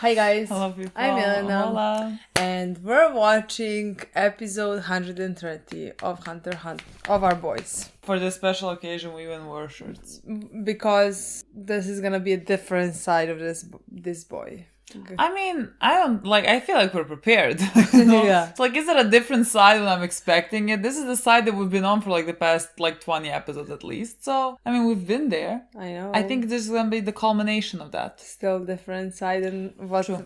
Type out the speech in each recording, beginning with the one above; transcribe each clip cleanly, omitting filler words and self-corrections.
Hi guys, Hello people. I'm Milena, Lola. and we're watching episode 130 of Hunter x Hunter of Our Boys. For this special occasion, we even wore shirts. Because this is gonna be a different side of this boy. I mean, I feel like we're prepared. You know? Yeah. It's like, is it a different side when I'm expecting it? This is the side that we've been on for like the past 20 episodes at least. So, I mean, we've been there. I know. I think this is gonna be the culmination of that. Still different side than what True.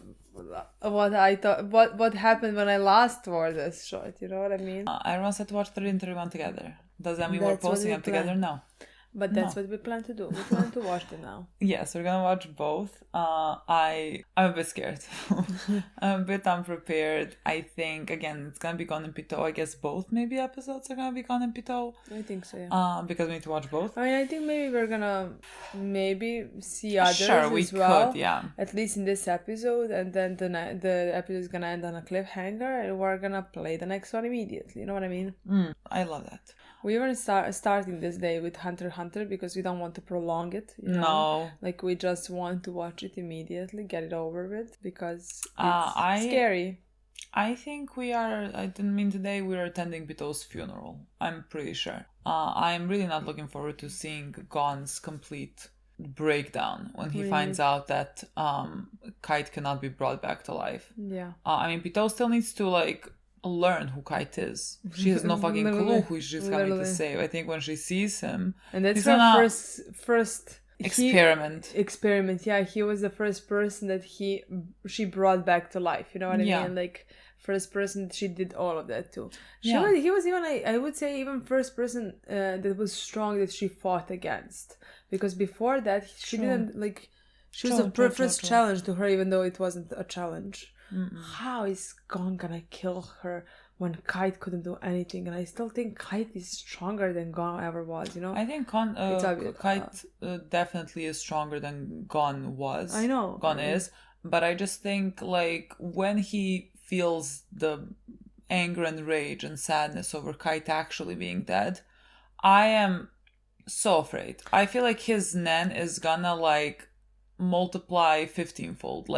what I thought. What happened when I last wore this shirt? You know what I mean? Everyone said to watch 30 and 31 together. Does that mean we're That's what posting we them together? plan. No. But that's what we plan to do. We plan to watch them now. Yes, we're gonna watch both. I'm a bit scared. I'm a bit unprepared. I think again it's gonna be Gone in Pitou. I guess both maybe episodes are gonna be Gone in Pitou. I think so. Yeah. Because we need to watch both. I mean, I think maybe we're gonna see others Sure, we as well. could, yeah. At least in this episode, and then the episode is gonna end on a cliffhanger, and we're gonna play the next one immediately. You know what I mean? I love that. We weren't starting this day with Hunter x Hunter because we don't want to prolong it. You know? No. Like, we just want to watch it immediately, get it over with, because it's I scary. I think I didn't mean today we're attending Pitou's funeral. I'm pretty sure. I'm really not looking forward to seeing Gon's complete breakdown when he finds out that Kite cannot be brought back to life. Yeah. I mean, Pitou still needs to learn who Kite is. She has no fucking clue who she's coming to save. I think when she sees him, and that's he's her gonna first experiment. Yeah, he was the first person that she brought back to life. You know what I mean? Like, first person she did all of that too. He was even I would say even first person that was strong that she fought against, because before that she didn't like. She was the first challenge to her, even though it wasn't a challenge. How is Gon gonna kill her when Kite couldn't do anything? And I still think Kite is stronger than Gon ever was, you know? I think Kite definitely is stronger than Gon was. I know. Gon is. But I just think, when he feels the anger and rage and sadness over Kite actually being dead, I am so afraid. I feel like his Nen is gonna, multiply 15-fold.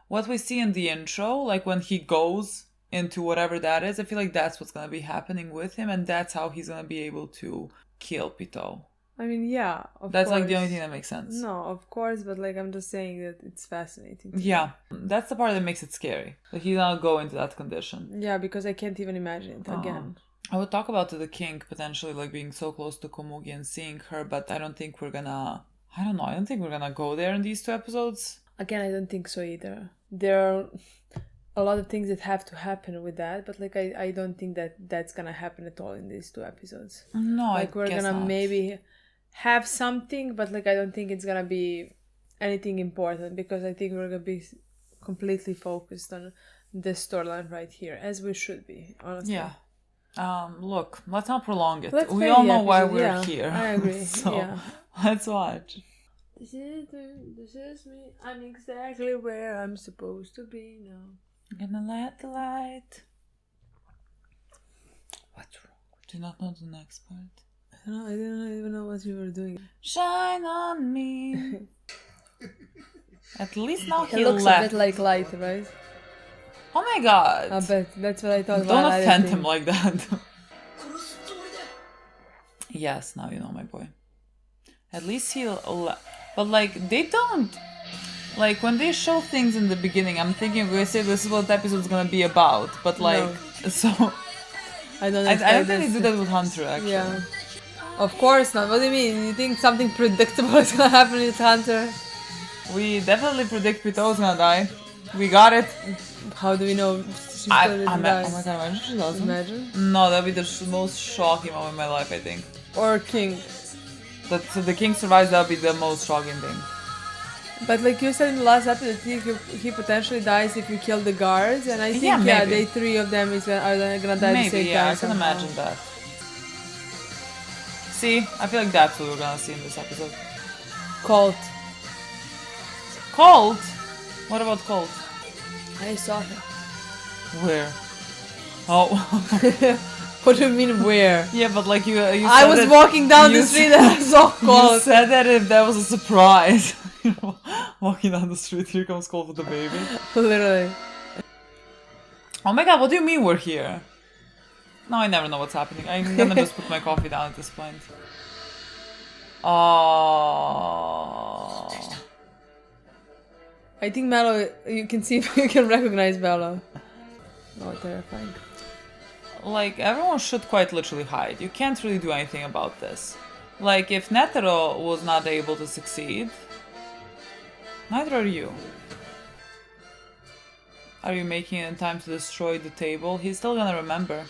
What we see in the intro, when he goes into whatever that is, I feel like that's what's going to be happening with him, and that's how he's going to be able to kill Pitou. I mean, yeah, that's course. The only thing that makes sense. No, of course, but I'm just saying that it's fascinating. Yeah, that's the part that makes it scary. He's not go into that condition. Yeah, because I can't even imagine it again. I would talk about the king potentially being so close to Komugi and seeing her, but I don't think we're gonna... I don't think we're gonna go there in these 2 episodes. Again, I don't think so either. There are a lot of things that have to happen with that, but I don't think that that's gonna happen at all in these 2 episodes. No, we're gonna not. Maybe have something, but I don't think it's gonna be anything important, because I think we're gonna be completely focused on this storyline right here, as we should be, honestly. Yeah. Look, let's not prolong it. We all know why we're here. I agree. So let's watch. This is me. I'm exactly where I'm supposed to be now. I'm gonna light the light. What's wrong? Do you not know the next part? I don't even know what you were doing. Shine on me. At least now he looks a bit like light, right? Oh my god. I bet. That's what I thought. Don't offend him like that. Yes, now you know, my boy. At least he'll... But they don't... when they show things in the beginning, I'm thinking we say this is what the episode's gonna be about. But no. So... I don't think they do that with Hunter, actually. Yeah. Of course not. What do you mean? You think something predictable is gonna happen with Hunter? We definitely predict Pitou's gonna die. We got it. How do we know? Oh my god, imagine she doesn't. Imagine? No, that'd be the most shocking moment in my life, I think. Or King. So the king survives, that'd be the most shocking thing. But you said in the last episode, he potentially dies if you kill the guards, and I think they 3 of them are gonna die the same time. I can imagine that. See, I feel like that's what we're gonna see in this episode. Colt. Colt? What about Colt? I saw him. Where? Oh. What do you mean where? Yeah, but you I was walking down the street and I saw Colt. You said that if that was a surprise. Walking down the street, here comes Cole with the baby. Literally. Oh my god, what do you mean we're here? No, I never know what's happening. I'm gonna just put my coffee down at this point. Oh. I think Mallow, you can see if you can recognize Mallow. Oh, terrifying. Like, everyone should quite literally hide. You can't really do anything about this. Like, if Netero was not able to succeed, neither are you. Are you making it in time to destroy the table? He's still gonna remember.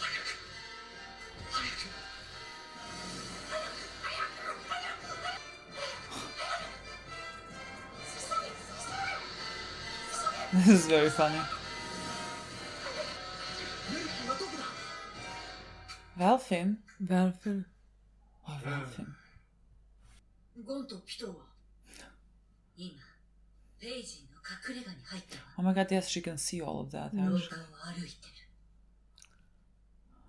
This is very funny. Valfin? Valfin. Oh, Valfin. Oh my god, yes, she can see all of that, actually.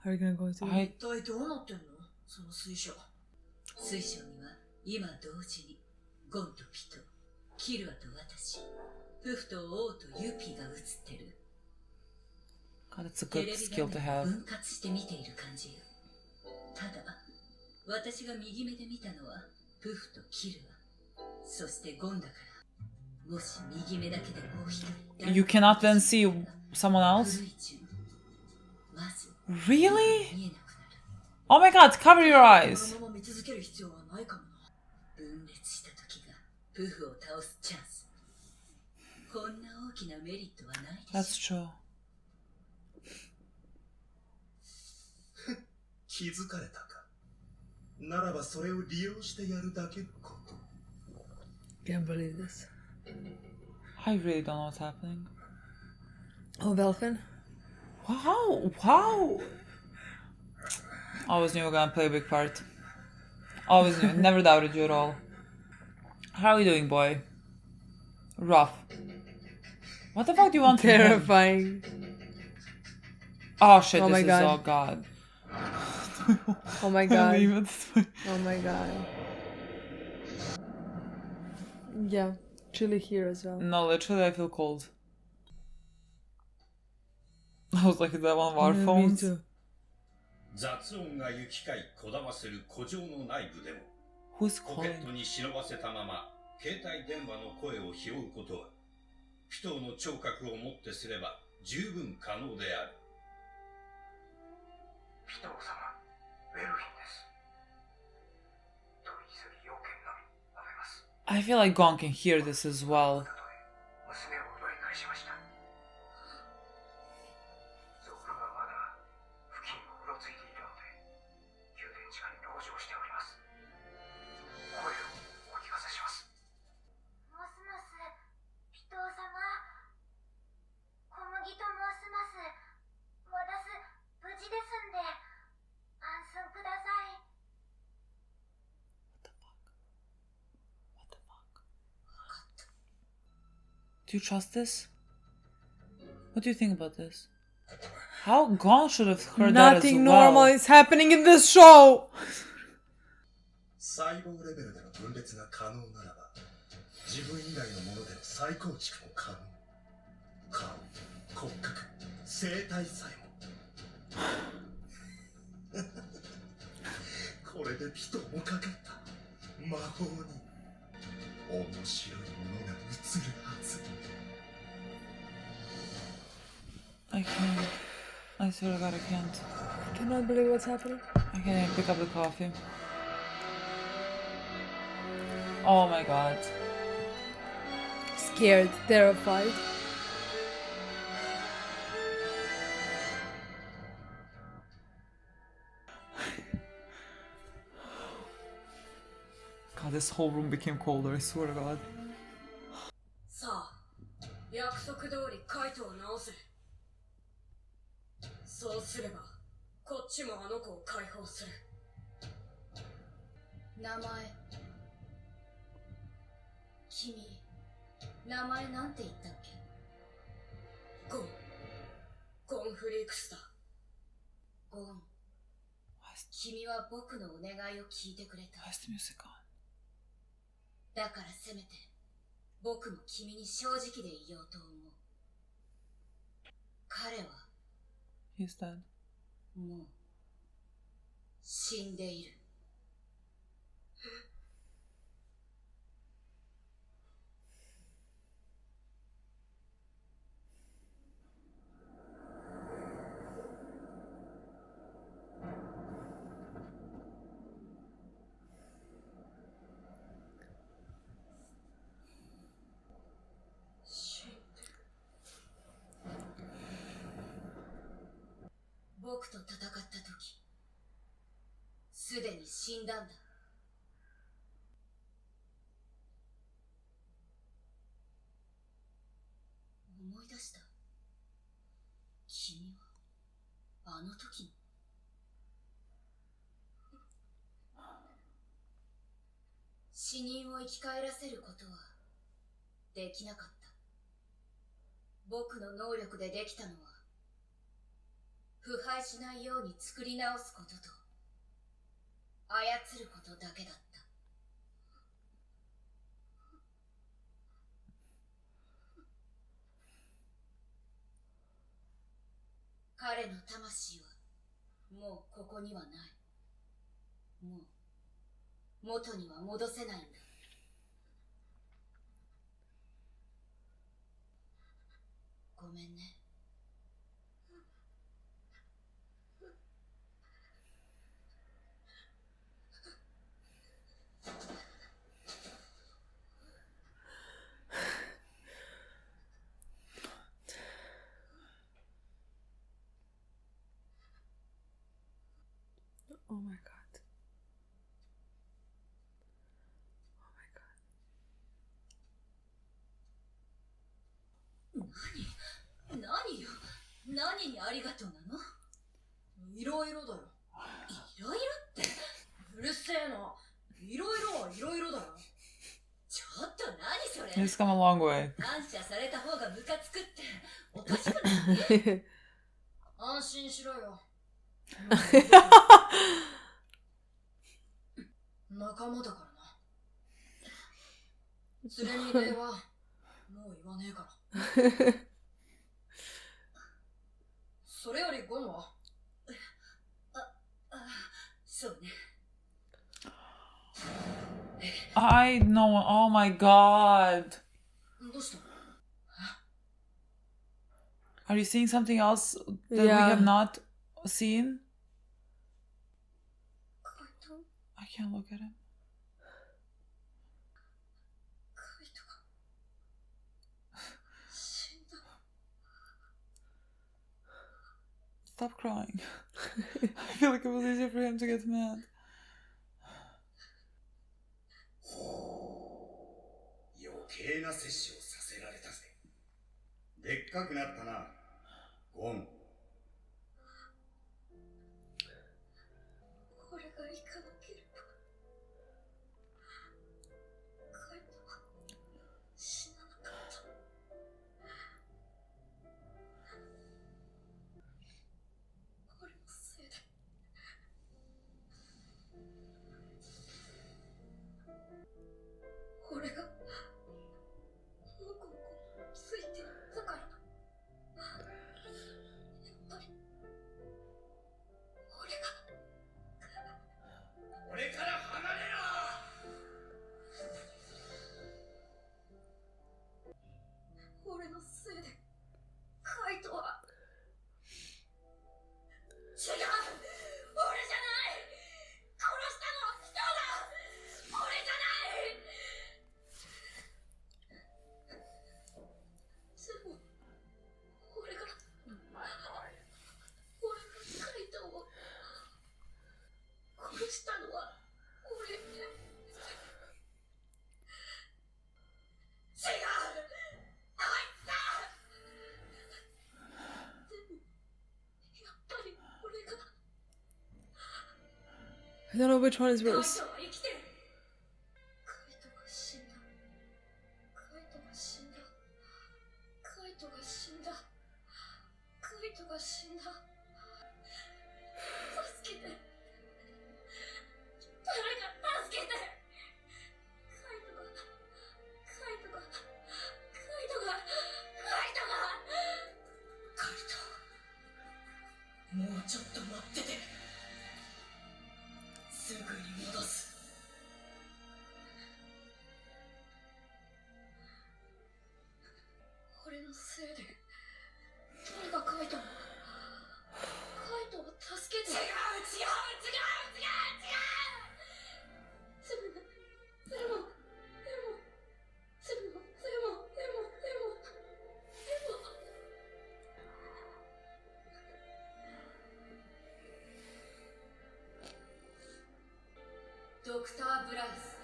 Are you gonna go to it? 水晶には今同時にゴンとピト、キルアと私、プフと王とユピが映ってる。 God, it's a good skill to have. 分割して見ている感じよ。ただ、私が右目で見たのはプフとキルア、そしてゴンだから、もし右目だけでもう一人。You cannot then see someone else? Really? Oh my god, cover your eyes! That's true. 気づかれたか。ならばそれを利用してやるだけのこと。 Can't believe this. I really don't know what's happening. Oh, Valfin? Wow! Wow! I always knew you were gonna play a big part. Always knew. Never doubted you at all. How are you doing, boy? Rough. What the fuck do you want? Terrifying. Oh shit, oh this is... God. Oh god. Oh my god. Oh my god. Yeah, chilly here as well. No, literally I feel cold. I was like, is that one of our phones? Me too. 雑音が行き交いこだませる古城の内部でも Who's ポケッ calling? トに忍ばせたまま携帯電話の声を拾うことはピトーの聴覚をもってすれば十分可能である。ピトー様、ウェルフィンです。取り急ぎ要件のみ述べます。 I feel like Gon can hear this as well. 娘を奪い返しました。族がまだ付近をうろついているので宮殿地下に籠城しております。声をお聞かせします。もしもし、ピトー様。小麦と申します。私、無事ですんで、安心ください。What the fuck? Do you trust this? What do you think about this? How Gon should have heard that as well. Nothing normal is happening in this show! 細胞レベルでの分裂が可能ならば自分以外のものでの再構築も可能。顔、骨格、生体さえも。これでピトもかかった魔法に面白いものが映るはず。 I can't. I swear to God, I can't. I cannot believe what's happening. I can't even pick up the coffee. Oh my god. Scared, terrified. God, this whole room became colder, I swear to God. さあ、約束通りカイトを直せ。そうすれば、こっちもあの子を解放する。名前。君、名前なんて言ったっけ？ゴンフリークスだ。ゴン。君は僕のお願いを聞いてくれた。Why is the music on? だからせめて僕も君に正直でいようと思う。彼は He's dead. もう死んでいる。僕と戦った時、すでに死んだんだ。思い出した。君はあの時の死人を生き返らせることはできなかった。僕の能力でできたのは腐敗しないように作り直すことと操ることだけだった。彼の魂はもうここにはない。もう元には戻せないんだ。ごめんね。Oh my god. Oh my god. 何よ。何にありがとうなの？いろいろだよ。いろいろって。うるせえな。いろいろはいろいろだよ。ちょっと何それ。He's come a long way. 感謝された方がムカつくっておかしくない？安心しろよ。仲間だからな。連れに礼はもう言わねえから。それよりゴンは？そうね。I know. Oh my god. どうした？ Are you seeing something else that we have not seen? I can't look at him. Stop crying. I feel like it was easier for him to get mad. 余計な摂取をさせられたぜ。でっかくなったな、ゴン。これがいかなければカイトは死ななかった。俺のせいで。俺が向こうをついていったからだ。やっぱり俺から離れろ！俺のせいでカイトは違う！俺じゃない！殺したのは人だ！俺じゃない！でも俺がカイトを殺したのは俺。違う！あいつだ！でもやっぱり俺が。I don't know which one is カイト worse. は生きてる。カイトが死んだ。カイトが死んだ。カイトが死んだ。カイトが死んだ。助けて。誰か助けて。カイトがもうちょっと待ってて。すぐに戻す。俺のせいで誰がカイトを助けて。違う。ドクター・ブライス。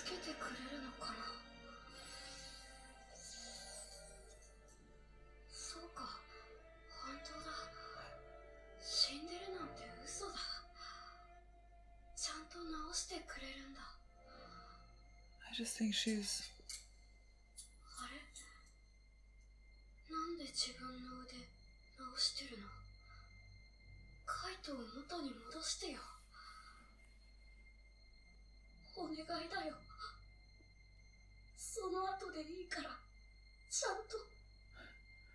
助けてくれるのかな。そうか、本当だ。死んでるなんて嘘だ。ちゃんと治してくれるんだ。I just think she's... あれ、なんで自分の腕治してるの。カイトを元に戻してよ。お願いだよ。その後でいいから、ちゃんと。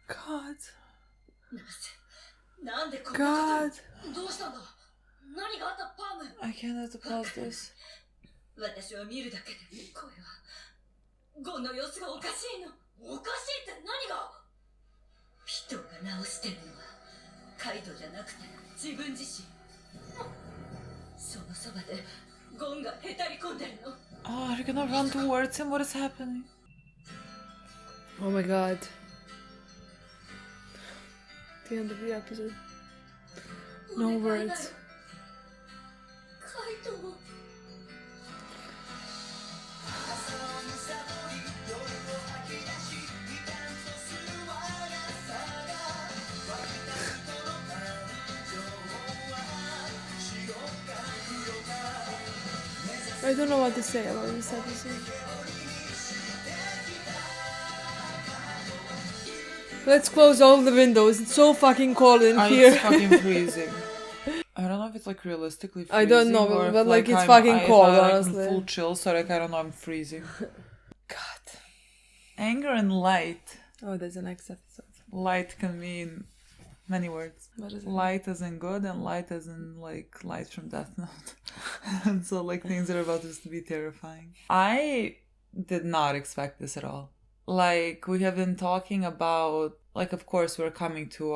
God. なんでこんな God. ことどうしたんだ。何があったパーム。 I can't have to pause this. 私は見るだけで声はゴンの様子がおかしいの。おかしいって何が。ピトが治してるのはカイトじゃなくて自分自身。そのそばでゴンがへたり込んでるの。 Oh, are you gonna run towards him? What is happening? Oh my god. The end of the episode. No words. カイトを。I don't know what to say about this episode. Let's close all the windows. It's so fucking cold in here. It's fucking freezing. I don't know if it's like realistically freezing. I don't know, or but if, like it's I'm, fucking cold, I'm honestly. Full chill, so like I don't know, I'm freezing. God. Anger and light. Oh, there's the next episode. Light can mean many words. What is it? Light as in good and light as in like light from Death Note. And so like things that are about to be terrifying. I did not expect this at all. Like we have been talking about, like of course we're coming to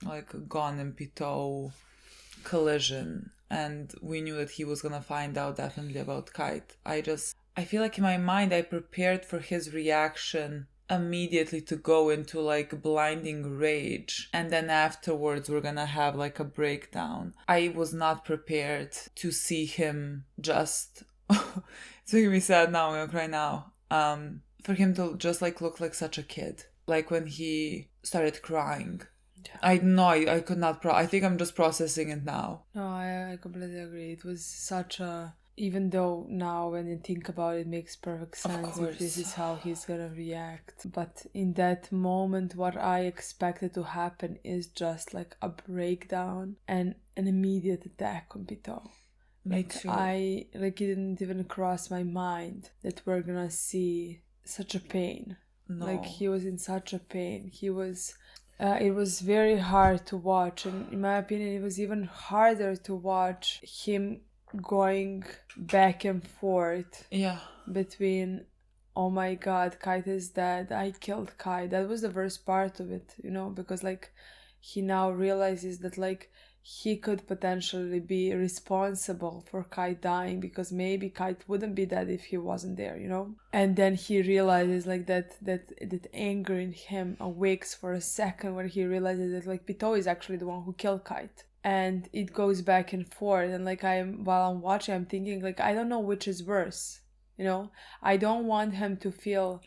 like Gon and Pitou collision, and we knew that he was gonna find out definitely about Kite. I feel like in my mind I prepared for his reaction immediately to go into like blinding rage, and then afterwards we're gonna have like a breakdown. I was not prepared to see him just it's making me sad now. I'm gonna cry now. For him to just like look like such a kid, like when he started crying. I know I could not I think I'm just processing it now. No, I completely agree. It was such a... Even though now when you think about it, it makes perfect sense that this is how he's gonna react. But in that moment, what I expected to happen is just like a breakdown and an immediate attack on Pitou. Like it didn't even cross my mind that we're gonna see such a pain. No. Like he was in such a pain. He was... it was very hard to watch, and in my opinion it was even harder to watch him going back and forth between, oh my god, Kite is dead, I killed Kite. That was the worst part of it, you know, because like he now realizes that like he could potentially be responsible for Kite dying, because maybe Kite wouldn't be dead if he wasn't there, you know. And then he realizes like that anger in him awakes for a second, where he realizes that like Pitou is actually the one who killed Kite. And it goes back and forth, and like while I'm watching, I'm thinking like I don't know which is worse, you know. I don't want him to feel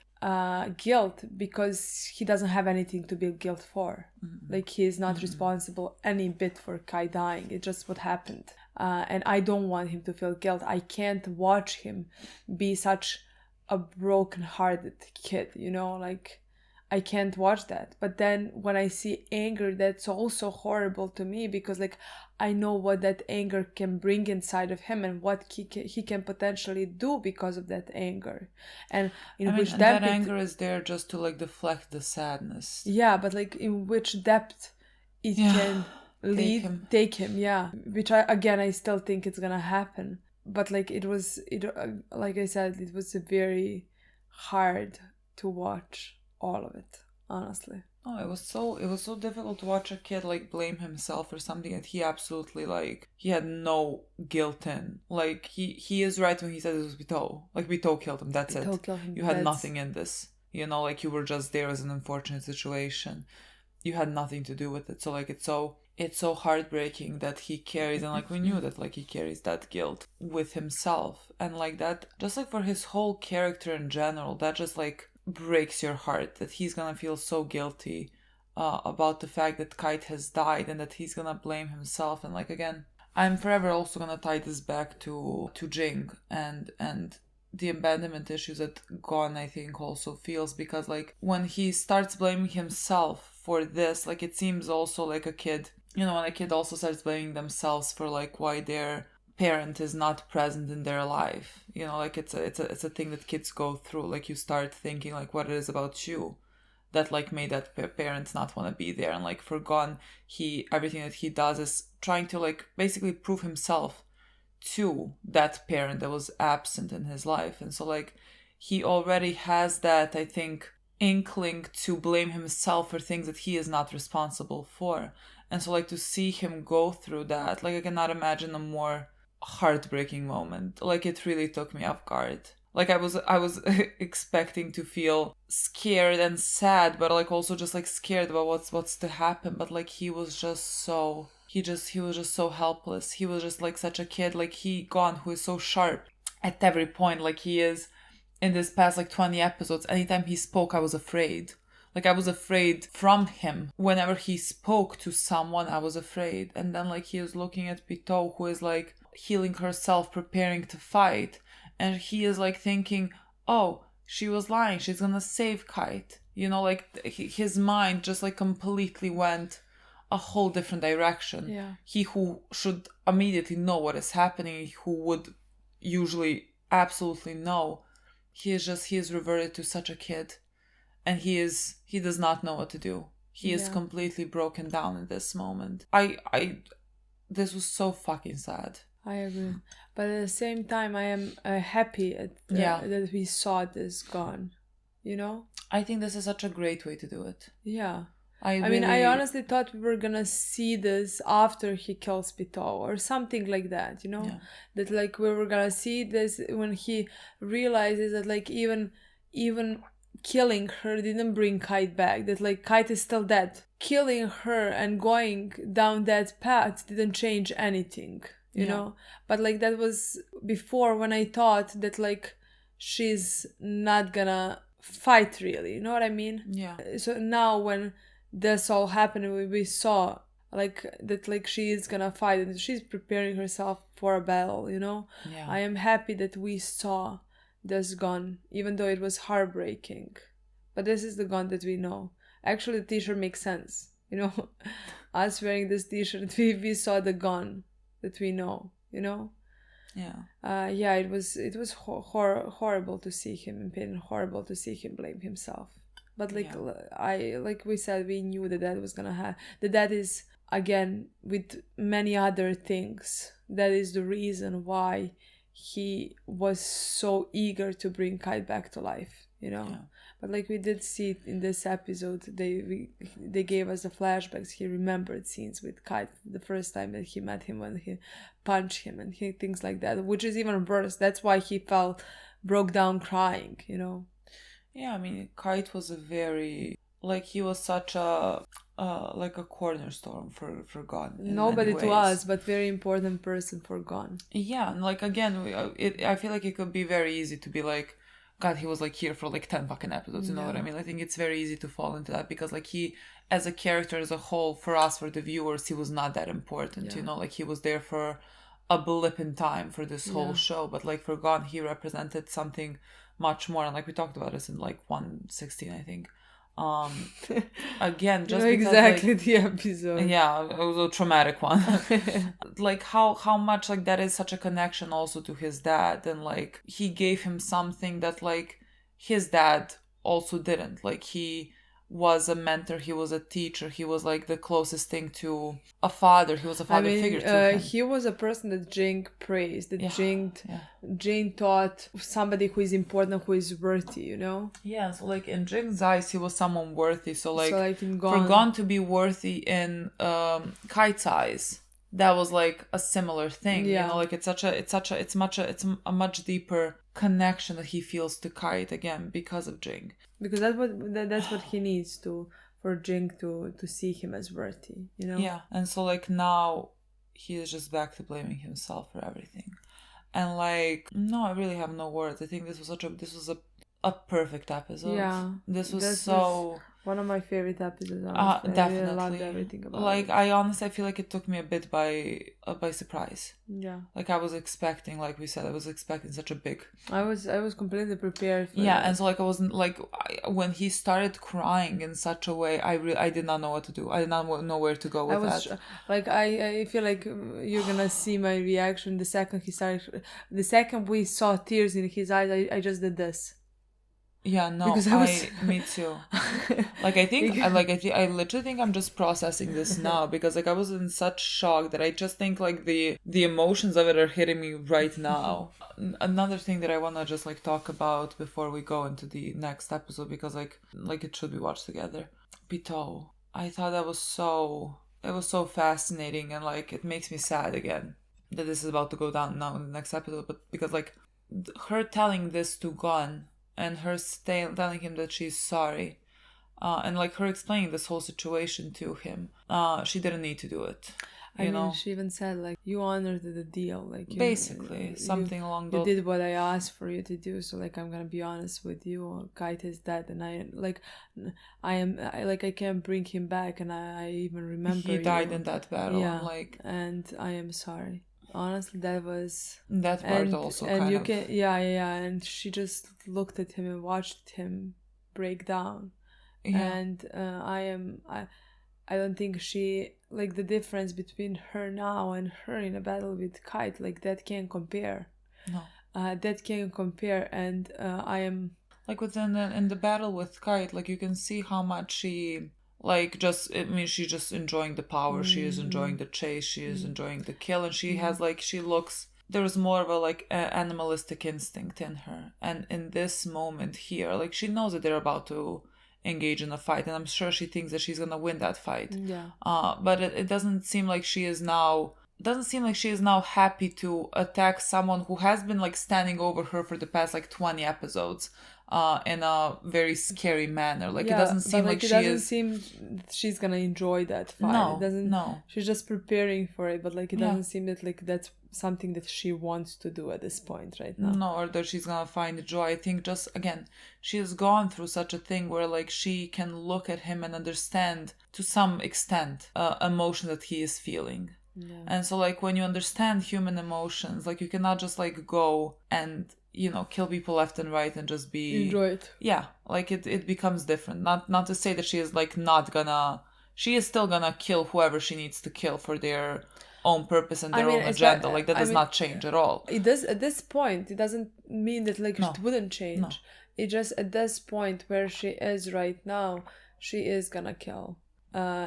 guilt, because he doesn't have anything to be guilt for. Like he is not responsible any bit for Kai dying. It's just what happened, and I don't want him to feel guilt. I can't watch him be such a broken-hearted kid, you know. Like I can't watch that. But then when I see anger, that's also horrible to me, because like I know what that anger can bring inside of him and what he can potentially do because of that anger, and that anger is there just to like deflect the sadness. Yeah, but like in which depth it can take him, yeah. Which I still think it's gonna happen. But like like I said, it was very hard to watch all of it, honestly. Oh, it was so difficult to watch a kid like blame himself for something that he absolutely like he had no guilt in. Like he is right when he says it was Pitou. Like Pitou killed him. That's Pitou it. Killed him. You had nothing in this. You know, like you were just there as an unfortunate situation. You had nothing to do with it. So like it's so heartbreaking that he carries, and like we knew that like he carries that guilt with himself, and like that just like for his whole character in general, that just like breaks your heart that he's gonna feel so guilty about the fact that Kite has died, and that he's gonna blame himself. And like again, I'm forever also gonna tie this back to Jing and the abandonment issues that Gon I think also feels, because like when he starts blaming himself for this, like it seems also like a kid, you know, when a kid also starts blaming themselves for like why their parent is not present in their life, you know, like it's a thing that kids go through. Like you start thinking like what it is about you that like made that parents not want to be there. And like for Gon, everything that he does is trying to like basically prove himself to that parent that was absent in his life. And so like he already has that, I think, inkling to blame himself for things that he is not responsible for. And so like to see him go through that, like I cannot imagine a more heartbreaking moment. Like it really took me off guard. Like I was expecting to feel scared and sad, but like also just like scared about what's to happen. But like he was just so he was just so helpless. He was just like such a kid. Like Gon, who is so sharp at every point, like he is in this past like 20 episodes. Anytime he spoke, I was afraid. Like I was afraid from him. Whenever he spoke to someone, I was afraid. And then like he is looking at Pitou, who is like healing herself, preparing to fight. And he is like thinking, oh, she was lying. She's gonna save Kite. You know, like his mind just like completely went a whole different direction. Yeah. He who should immediately know what is happening, who would usually absolutely know, he is reverted to such a kid. And he does not know what to do. He is completely broken down in this moment. This was so fucking sad. I agree. But at the same time, I am happy that we saw this Gon, you know? I think this is such a great way to do it. Yeah. I mean, I honestly thought we were gonna see this after he kills Pitou or something like that, you know? Yeah. That like we were gonna see this when he realizes that like even killing her didn't bring Kite back, that like Kite is still dead. Killing her and going down that path didn't change anything, you know? But like that was before, when I thought that like she's not gonna fight really, you know what I mean? Yeah. So now when this all happened, we saw like that like she is gonna fight and she's preparing herself for a battle, you know? Yeah. I am happy that we saw this Gon, even though it was heartbreaking. But this is the Gon that we know. Actually, the t-shirt makes sense, you know? Us wearing this t-shirt, we saw the Gon that we know, you know? Yeah. It was horrible to see him in pain, and horrible to see him blame himself. But like we said, we knew that was gonna happen. That is, again, with many other things, that is the reason why he was so eager to bring Kite back to life, you know? Yeah. But like we did see it in this episode, they gave us the flashbacks. He remembered scenes with Kite the first time that he met him, when he punched him and things like that, which is even worse. That's why he broke down crying, you know? Yeah, I mean, Kite was he was such a like a cornerstone for Gon. Nobody to us, but very important person for Gon. Yeah, and like again, I feel like it could be very easy to be like, God, he was like here for like 10 fucking episodes, you know what I mean? I think it's very easy to fall into that, because like he, as a character as a whole, for us, for the viewers, he was not that important, you know? Like he was there for a blip in time for this whole show, but like for Gon, he represented something much more. And like we talked about this in like 116, I think. Again, just because, exactly like, the episode. Yeah, it was a traumatic one. Like how much like that is such a connection also to his dad, and like he gave him something that like his dad also didn't. Like he was a mentor, he was a teacher, he was like the closest thing to a father. He was a father figure to him. He was a person that Jing praised, that Jing thought somebody who is important, who is worthy, you know? Yeah, so like in Jing's eyes, he was someone worthy. So like in for Gon to be worthy in Kite's eyes, that was like a similar thing. You know, like it's a much deeper connection that he feels to Kite again because of Jing. Because that's what he needs for Jing to see him as worthy, you know? Yeah, and so like now he is just back to blaming himself for everything. And like, no, I really have no words. I think this was a perfect episode. Yeah. This was one of my favorite episodes, honestly. Definitely. I really loved everything about it. I honestly feel like it took me a bit by surprise. Yeah. Like I was expecting, like we said, such a big... I was completely prepared for that. And so like I wasn't like... when he started crying in such a way, I did not know what to do. I did not know where to go with that. Like I feel like you're gonna see my reaction the second we saw tears in his eyes. I just did this. Yeah, no, me too. Like, I think, I literally think I'm just processing this now because, like, I was in such shock that I just think, like, the emotions of it are hitting me right now. Another thing that I want to just, like, talk about before we go into the next episode because, like it should be watched together. Pitou. I thought it was so fascinating and, like, it makes me sad again that this is about to go down now in the next episode. But because, like, her telling this to Gon and her telling him that she's sorry, and like her explaining this whole situation to him, she didn't need to do it. You know? She even said like, you honored the deal, like basically something along those. You did what I asked for you to do, so like I'm gonna be honest with you. Kite is dead, and I can't bring him back, and I even remember he died in that battle. Yeah, and I am sorry. Honestly, that part also and kind you of... can and she just looked at him and watched him break down. And I don't think she, like, the difference between her now and her in a battle with Kite, like, that can't compare. No, that can't compare. And I am like in the battle with Kite, like you can see how much she... like, she's just enjoying the power. She is enjoying the chase. She is enjoying the kill. And she has, like, there's more of a, like, animalistic instinct in her. And in this moment here, like, she knows that they're about to engage in a fight. And I'm sure she thinks that she's going to win that fight. Yeah. But it doesn't seem like she is now... happy to attack someone who has been, like, standing over her for the past, like, 20 episodes. In a very scary manner. Like, it doesn't seem like she is... it doesn't seem she's gonna enjoy that fight. No, it doesn't. No. She's just preparing for it, but, like, it doesn't seem that, like, that's something that she wants to do at this point right now. No, or that she's gonna find joy. I think just, again, she has gone through such a thing where, like, she can look at him and understand, to some extent, emotion that he is feeling. Yeah. And so, like, when you understand human emotions, like, you cannot just, like, go and... you know, kill people left and right and just be... enjoy it. Yeah, like it becomes different. Not to say that she is, like, not gonna... she is still gonna kill whoever she needs to kill for their own purpose and their own agenda. Like, that does not change at all. It does at this point. It doesn't mean that, like, it wouldn't change. No. It just, at this point where she is right now, she is gonna kill.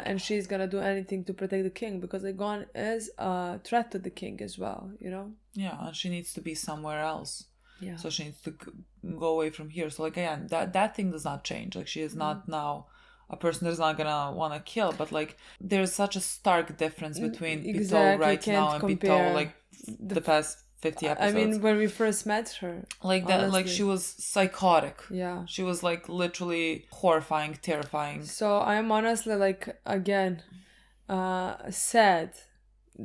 And she's gonna do anything to protect the king, because Gon is a threat to the king as well, you know? Yeah, and she needs to be somewhere else. Yeah. So she needs to go away from here. So, like, again, that thing does not change. Like, she is not now a person that's not gonna want to kill. But, like, there's such a stark difference between Pitou right now and Pitou, like, the past 50 episodes. I mean, when we first met her. Like, that, honestly. Like, she was psychotic. Yeah. She was, like, literally horrifying, terrifying. So I'm honestly, like, again, sad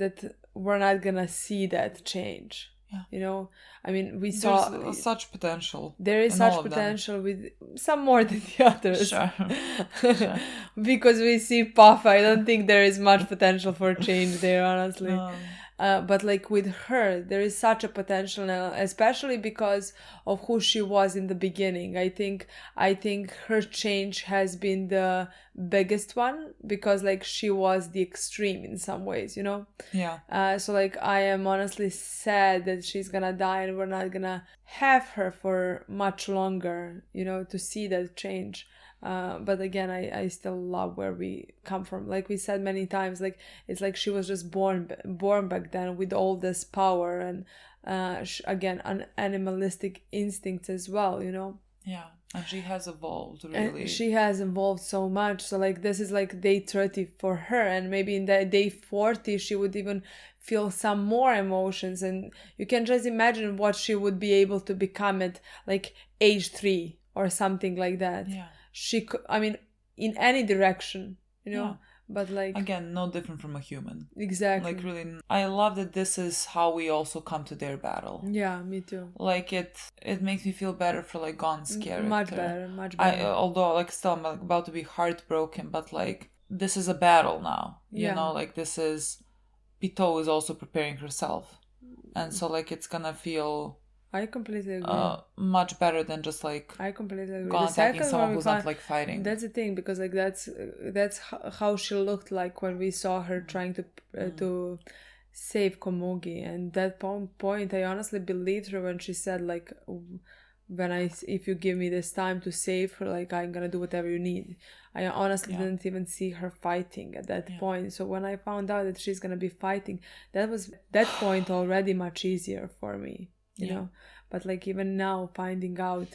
that we're not gonna see that change. Yeah. You know, I mean, we saw... there's such potential. There is such potential with some more than the others. Sure. Because we see Puff, I don't think there is much potential for change there, honestly. No. but like with her, there is such a potential now, especially because of who she was in the beginning. I think her change has been the biggest one, because like she was the extreme in some ways, you know. So like I am honestly sad that she's gonna die and we're not gonna have her for much longer, you know, to see that change. But again, I still love where we come from. Like we said many times, like it's like she was just born back then with all this power and again animalistic instincts as well, you know. Yeah, and she has evolved really. And she has evolved so much. So like this is like day 30 for her, and maybe in that day 40 she would even feel some more emotions, and you can just imagine what she would be able to become at like age 3 or something like that. Yeah. She could, I mean, in any direction, you know. Yeah. But like again, no different from a human. Exactly. Like really, I love that this is how we also come to their battle. Yeah, me too. Like it makes me feel better for like Gon's character. Much better. Although like still I'm like, about to be heartbroken, but like this is a battle now. You know, like this is Pitou is also preparing herself, and so like it's gonna feel. I completely agree. Much better than just like I completely agree. Gon attacking someone who's not like fighting. That's the thing, because like that's how she looked like when we saw her trying to save Komugi, and that point I honestly believed her when she said like, if you give me this time to save her, like I'm gonna do whatever you need. I honestly didn't even see her fighting at that point. So when I found out that she's gonna be fighting, that was that point already much easier for me. You know, but like even now finding out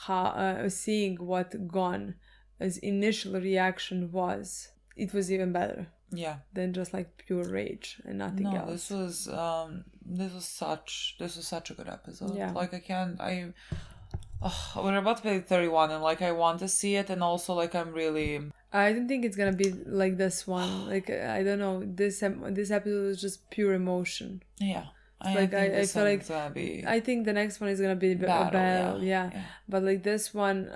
how seeing what Gon's initial reaction was, it was even better than just like pure rage and nothing else. This was such a good episode. Like we're about to play 31 and like I want to see it, and also like I don't think it's gonna be like this one. Like I don't know, this episode was just pure emotion. I feel like I think the next one is gonna be a battle, but like this one,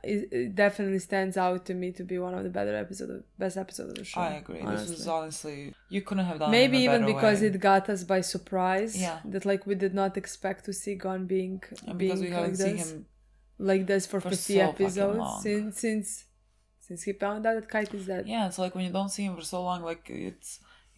it definitely stands out to me to be one of the best episodes of the show. I agree. Honestly. This was honestly, you couldn't have done maybe it in a even because way. it got us by surprise. That like we did not expect to see Gon being because we haven't seen him like this for 50 so episodes since he found out that Kite is dead. Yeah, it's like when you don't see him for so long, like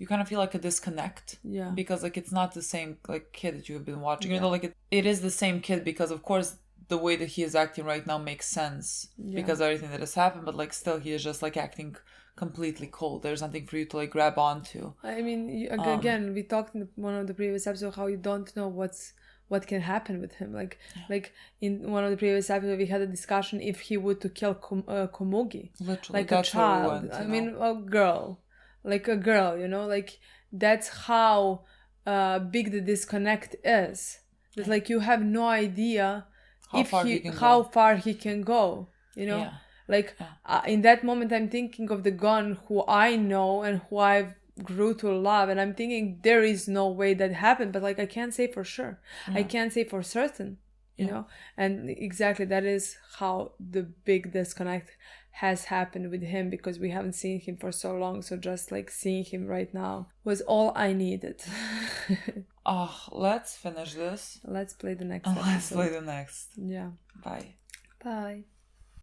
you kind of feel like a disconnect. Because like it's not the same like kid that you have been watching. You know, like it is the same kid, because of course the way that he is acting right now makes sense because of everything that has happened, but like still he is just like acting completely cold. There's nothing for you to like grab onto. I mean, again, we talked in one of the previous episodes how you don't know what can happen with him. Like in one of the previous episodes we had a discussion if he would to kill Komugi. Literally, like a child. I mean, a girl. Like a girl, you know, like that's how big the disconnect is. That like you have no idea how far he can go, you know. Like in that moment I'm thinking of the Gon who I know and who I've grew to love, and I'm thinking there is no way that happened, but like I can't say for sure. I can't say for certain, you know. And exactly that is how the big disconnect has happened with him, because we haven't seen him for so long. So just like seeing him right now was all I needed. Let's finish this. Let's play the next episode. Let's play the next. Yeah. Bye. Bye.